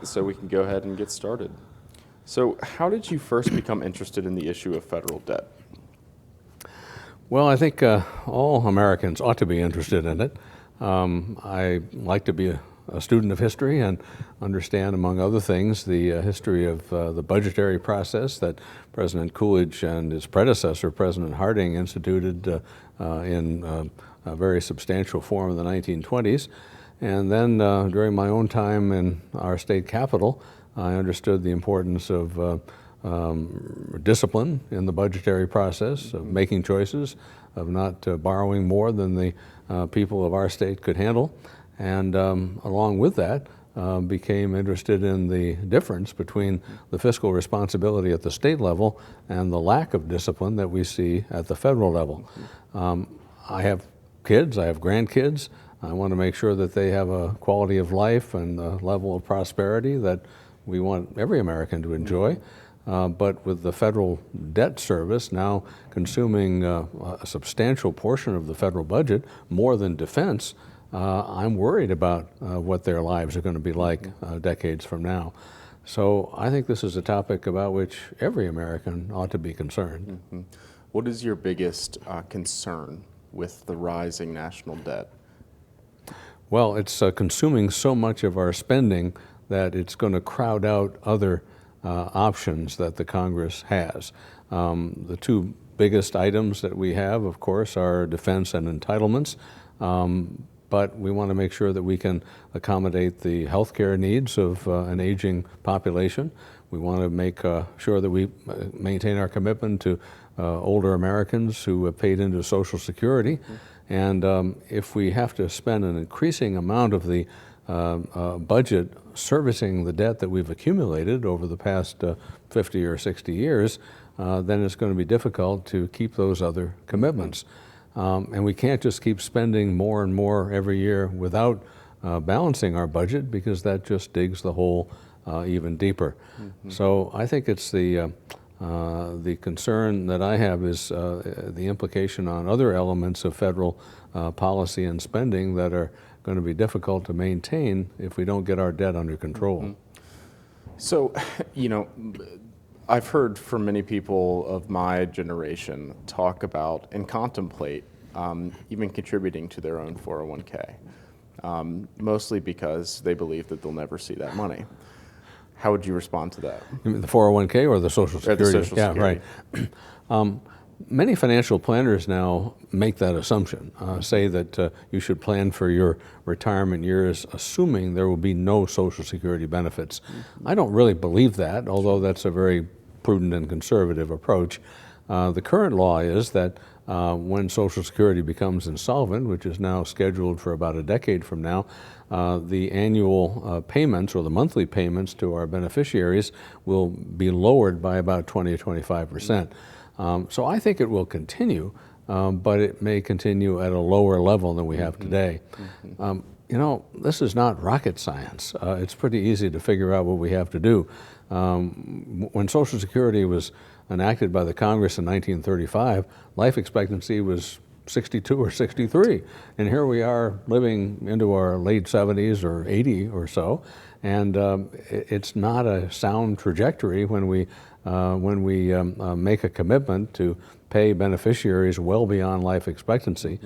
so we can go ahead and get started. So how did you first become interested in the issue of federal debt? Well, I think all Americans ought to be interested in it. I like to be a student of history and understand, among other things, the history of the budgetary process that President Coolidge and his predecessor, President Harding, instituted in a very substantial form in the 1920s. And then during my own time in our state capital, I understood the importance of discipline in the budgetary process, of making choices, of not borrowing more than the people of our state could handle. And along with that, became interested in the difference between the fiscal responsibility at the state level and the lack of discipline that we see at the federal level. I have kids, I have grandkids. I want to make sure that they have a quality of life and a level of prosperity that we want every American to enjoy. But with the federal debt service now consuming a substantial portion of the federal budget, more than defense, I'm worried about what their lives are going to be like decades from now. So I think this is a topic about which every American ought to be concerned. Mm-hmm. What is your biggest concern with the rising national debt? Well, it's consuming so much of our spending that it's going to crowd out other options that the Congress has. The two biggest items that we have, of course, are defense and entitlements. But we want to make sure that we can accommodate the health care needs of an aging population. We want to make sure that we maintain our commitment to older Americans who have paid into Social Security. And if we have to spend an increasing amount of the budget servicing the debt that we've accumulated over the past 50 or 60 years, then it's going to be difficult to keep those other commitments. And we can't just keep spending more and more every year without balancing our budget, because that just digs the hole even deeper. Mm-hmm. So I think it's the concern that I have is the implication on other elements of federal policy and spending that are going to be difficult to maintain if we don't get our debt under control. Mm-hmm. So, I've heard from many people of my generation talk about and contemplate even contributing to their own 401k, mostly because they believe that they'll never see that money. How would you respond to that? You mean the 401k or the Social Security? Or the Social Security. Yeah, right. Many financial planners now make that assumption, say that you should plan for your retirement years assuming there will be no Social Security benefits. I don't really believe that, although that's a very prudent and conservative approach. The current law is that when Social Security becomes insolvent, which is now scheduled for about a decade from now, the annual payments or the monthly payments to our beneficiaries will be lowered by about 20 to 25%. So I think it will continue, but it may continue at a lower level than we have today. This is not rocket science. It's pretty easy to figure out what we have to do. When Social Security was enacted by the Congress in 1935, life expectancy was 62 or 63. And here we are living into our late 70s or 80 or so. And it's not a sound trajectory when we make a commitment to pay beneficiaries well beyond life expectancy.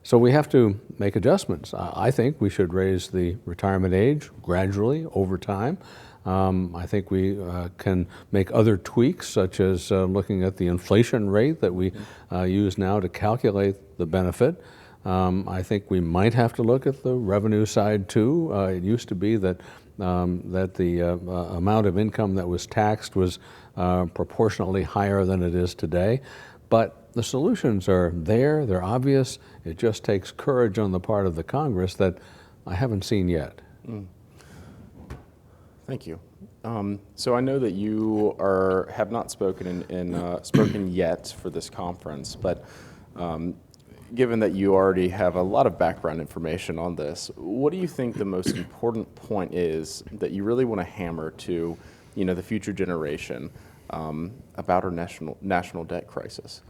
So we have to make adjustments. I think we should raise the retirement age gradually over time. I think we can make other tweaks, such as looking at the inflation rate that we use now to calculate the benefit. I think we might have to look at the revenue side too. It used to be that the amount of income that was taxed was proportionally higher than it is today. But the solutions are there, they're obvious. It just takes courage on the part of the Congress that I haven't seen yet. Thank you. So I know that you have not spoken spoken yet for this conference, but given that you already have a lot of background information on this, what do you think the most important point is that you really want to hammer to, the future generation about our national debt crisis?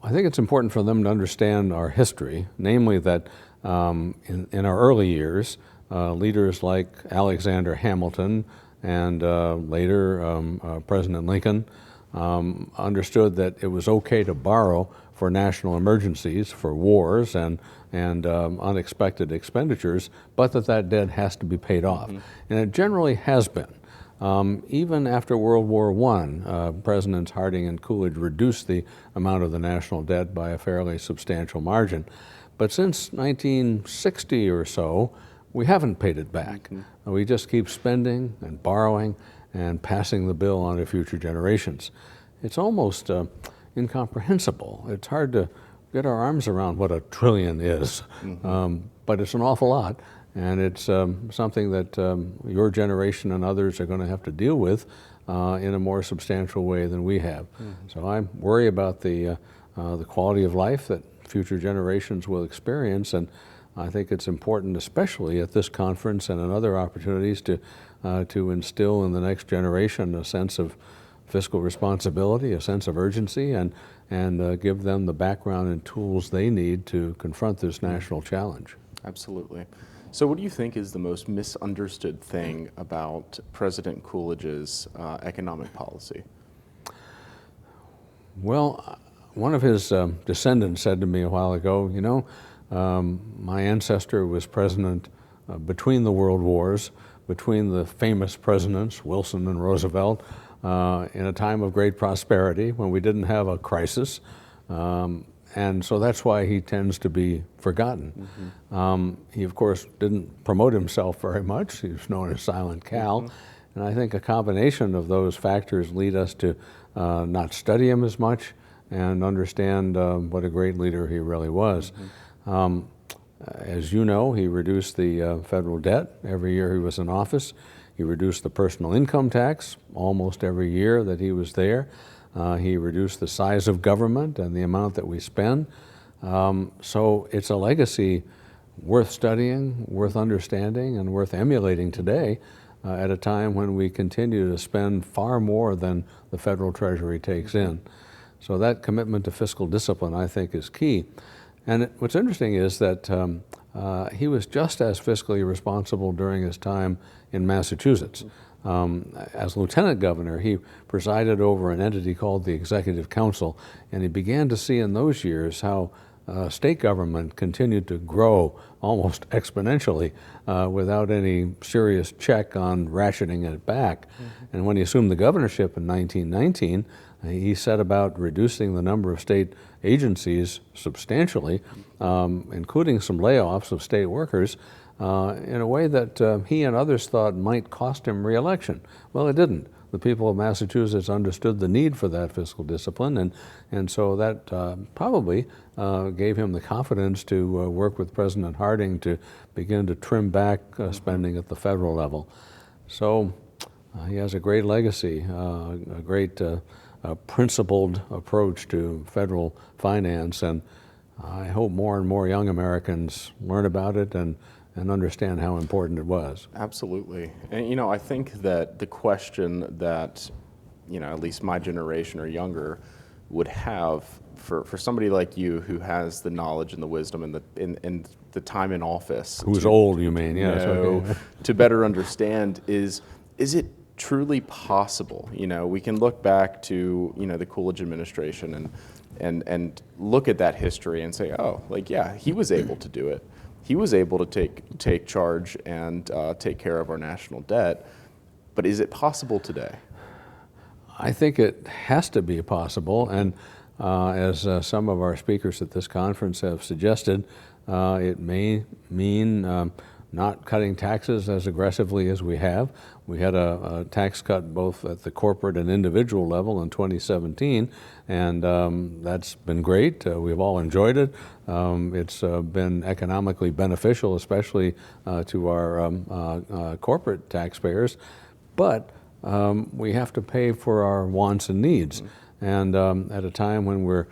I think it's important for them to understand our history, namely that in our early years, leaders like Alexander Hamilton and later President Lincoln understood that it was okay to borrow for national emergencies, for wars and unexpected expenditures, but that debt has to be paid off. And it generally has been. Even after World War I, Presidents Harding and Coolidge reduced the amount of the national debt by a fairly substantial margin. But since 1960 or so, we haven't paid it back. We just keep spending and borrowing and passing the bill on to future generations. It's almost incomprehensible. It's hard to get our arms around what $1 trillion is, but it's an awful lot. And it's something that your generation and others are going to have to deal with in a more substantial way than we have. So I worry about the quality of life that future generations will experience, and I think it's important, especially at this conference and in other opportunities, to instill in the next generation a sense of fiscal responsibility, a sense of urgency, and give them the background and tools they need to confront this national challenge. Absolutely. So what do you think is the most misunderstood thing about President Coolidge's economic policy? Well, one of his descendants said to me a while ago, you know, my ancestor was president between the world wars, between the famous presidents, Wilson and Roosevelt, in a time of great prosperity when we didn't have a crisis. And so that's why he tends to be forgotten. He, of course, didn't promote himself very much. He was known as Silent Cal. And I think a combination of those factors lead us to not study him as much and understand what a great leader he really was. As you know, he reduced the federal debt every year he was in office. He reduced the personal income tax almost every year that he was there. He reduced the size of government and the amount that we spend. So it's a legacy worth studying, worth understanding, and worth emulating today at a time when we continue to spend far more than the federal treasury takes in. So that commitment to fiscal discipline, I think, is key. And what's interesting is that he was just as fiscally responsible during his time in Massachusetts. As lieutenant governor, he presided over an entity called the Executive Council, and he began to see in those years how state government continued to grow almost exponentially without any serious check on rationing it back. And when he assumed the governorship in 1919, he set about reducing the number of state agencies substantially, including some layoffs of state workers, in a way that he and others thought might cost him re-election. Well, it didn't. The people of Massachusetts understood the need for that fiscal discipline, and so that probably gave him the confidence to work with President Harding to begin to trim back spending at the federal level. So he has a great legacy, a great principled approach to federal finance, and I hope more and more young Americans learn about it and understand how important it was. Absolutely. And, you know, I think that the question that, you know, at least my generation or younger would have for somebody like you who has the knowledge and the wisdom and the time in office. Who's old, you mean, yes. Okay. To better understand is it truly possible? You know, we can look back to, you know, the Coolidge administration and look at that history and say, oh, like, yeah, he was able to do it. He was able to take charge and take care of our national debt, but is it possible today? I think it has to be possible, and as some of our speakers at this conference have suggested, it may mean not cutting taxes as aggressively as we have. We had a tax cut both at the corporate and individual level in 2017, and that's been great. We've all enjoyed it. It's been economically beneficial, especially to our corporate taxpayers, but we have to pay for our wants and needs. And at a time when we're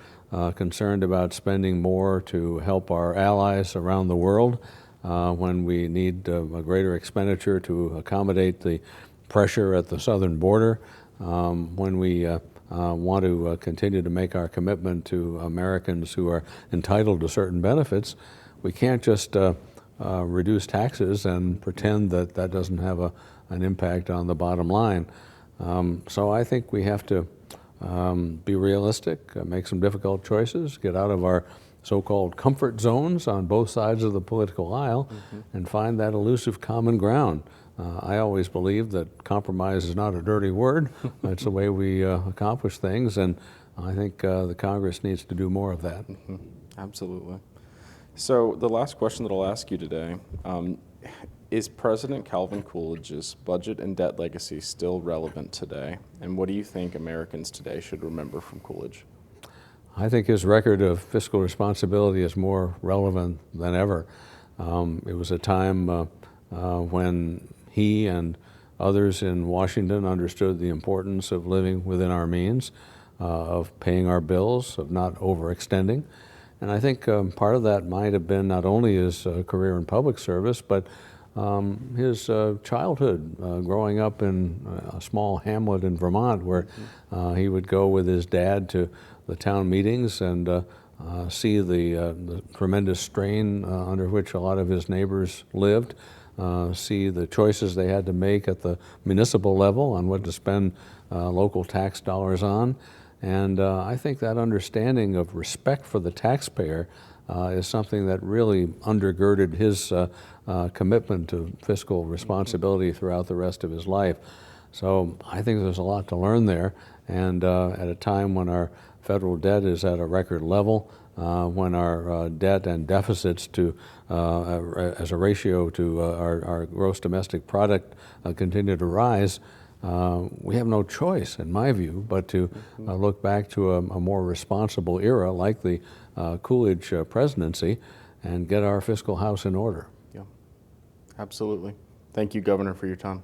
concerned about spending more to help our allies around the world, when we need a greater expenditure to accommodate the pressure at the southern border, when we want to continue to make our commitment to Americans who are entitled to certain benefits, we can't just reduce taxes and pretend that that doesn't have an impact on the bottom line. So I think we have to be realistic, make some difficult choices, get out of our so-called comfort zones on both sides of the political aisle, and find that elusive common ground. I always believe that compromise is not a dirty word. It's the way we accomplish things, and I think the Congress needs to do more of that. Absolutely. So the last question that I'll ask you today, is President Calvin Coolidge's budget and debt legacy still relevant today? And what do you think Americans today should remember from Coolidge? I think his record of fiscal responsibility is more relevant than ever. It was a time when he and others in Washington understood the importance of living within our means, of paying our bills, of not overextending. And I think part of that might have been not only his career in public service, but his childhood, growing up in a small hamlet in Vermont, where he would go with his dad to the town meetings and see the tremendous strain under which a lot of his neighbors lived, see the choices they had to make at the municipal level on what to spend local tax dollars on. And I think that understanding of respect for the taxpayer is something that really undergirded his commitment to fiscal responsibility throughout the rest of his life. So I think there's a lot to learn there. And at a time when our federal debt is at a record level, when our debt and deficits as a ratio to our gross domestic product continue to rise, we have no choice, in my view, but to look back to a more responsible era like the Coolidge presidency and get our fiscal house in order. Yeah, absolutely. Thank you, Governor, for your time.